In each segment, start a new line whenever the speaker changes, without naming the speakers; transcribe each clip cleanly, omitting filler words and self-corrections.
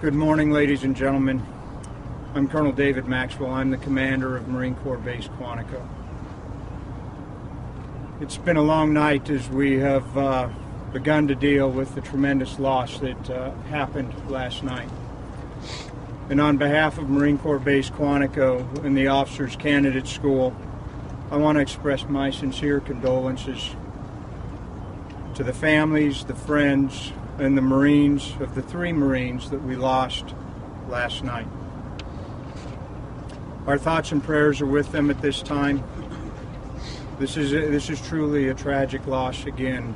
Good morning, ladies and gentlemen. I'm Colonel David Maxwell. I'm the commander of Marine Corps Base Quantico. It's been a long night as we have begun to deal with the tremendous loss that happened last night. And on behalf of Marine Corps Base Quantico and the Officers Candidate School, I want to express my sincere condolences to the families, the friends, and the Marines of the 3 Marines that we lost last night. Our thoughts and prayers are with them at this time. This is truly a tragic loss again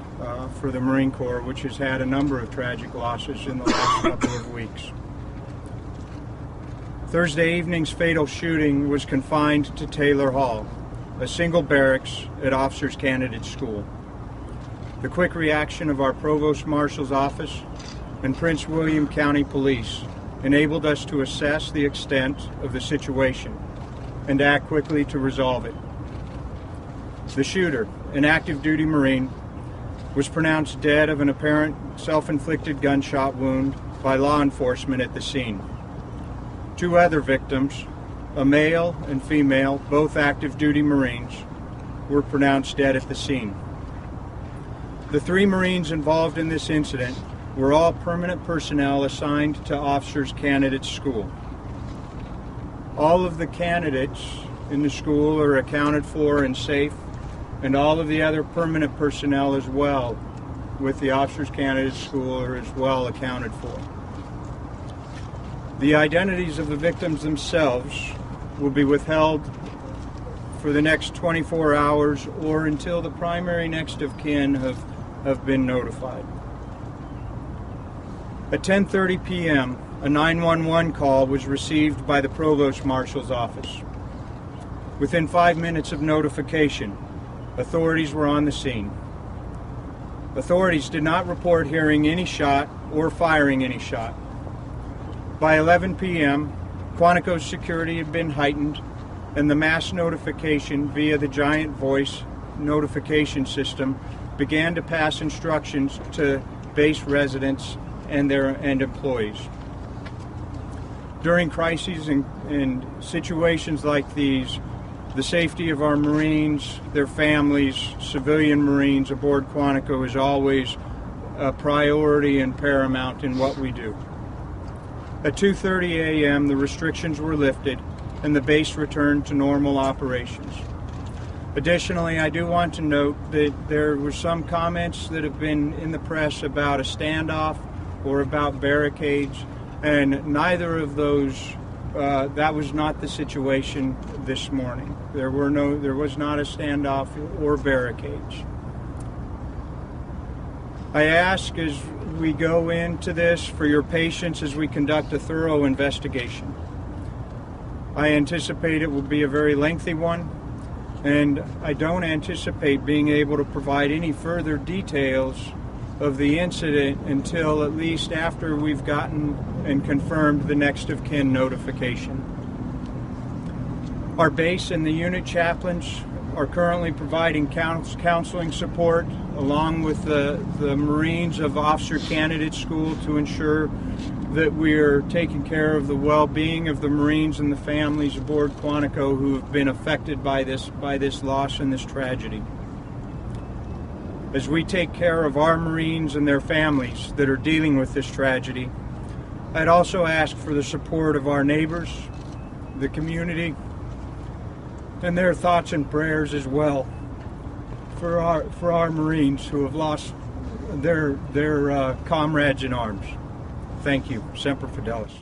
for the Marine Corps, which has had a number of tragic losses in the last couple of weeks. Thursday evening's fatal shooting was confined to Taylor Hall, a single barracks at Officers Candidate School. The quick reaction of our Provost Marshal's office and Prince William County Police enabled us to assess the extent of the situation and act quickly to resolve it. The shooter, an active duty Marine, was pronounced dead of an apparent self-inflicted gunshot wound by law enforcement at the scene. 2 other victims, a male and female, both active duty Marines, were pronounced dead at the scene. The 3 Marines involved in this incident were all permanent personnel assigned to Officers Candidate School. All of the candidates in the school are accounted for and safe, and all of the other permanent personnel as well with the Officers Candidate School are as well accounted for. The identities of the victims themselves will be withheld for the next 24 hours or until the primary next of kin have been notified. At 10:30 p.m., a 911 call was received by the Provost Marshal's office. Within 5 minutes of notification, authorities were on the scene. Authorities did not report hearing any shot or firing any shot. By 11 p.m., Quantico's security had been heightened, and the mass notification via the giant voice notification system began to pass instructions to base residents and employees. During crises and situations like these, the safety of our Marines, their families, civilian Marines aboard Quantico is always a priority and paramount in what we do. At 2:30 a.m., the restrictions were lifted and the base returned to normal operations. Additionally, I do want to note that there were some comments that have been in the press about a standoff or about barricades, and neither of those, that was not the situation this morning. There was not a standoff or barricades. I ask as we go into this for your patience as we conduct a thorough investigation. I anticipate it will be a very lengthy one, and I don't anticipate being able to provide any further details of the incident until at least after we've gotten and confirmed the next of kin notification. Our base and the unit chaplains are currently providing counseling support along with the Marines of Officer Candidate School to ensure that we are taking care of the well-being of the Marines and the families aboard Quantico who have been affected by this loss and this tragedy. As we take care of our Marines and their families that are dealing with this tragedy, I'd also ask for the support of our neighbors, the community, and their thoughts and prayers as well for our Marines who have lost their comrades in arms. Thank you. Semper Fidelis.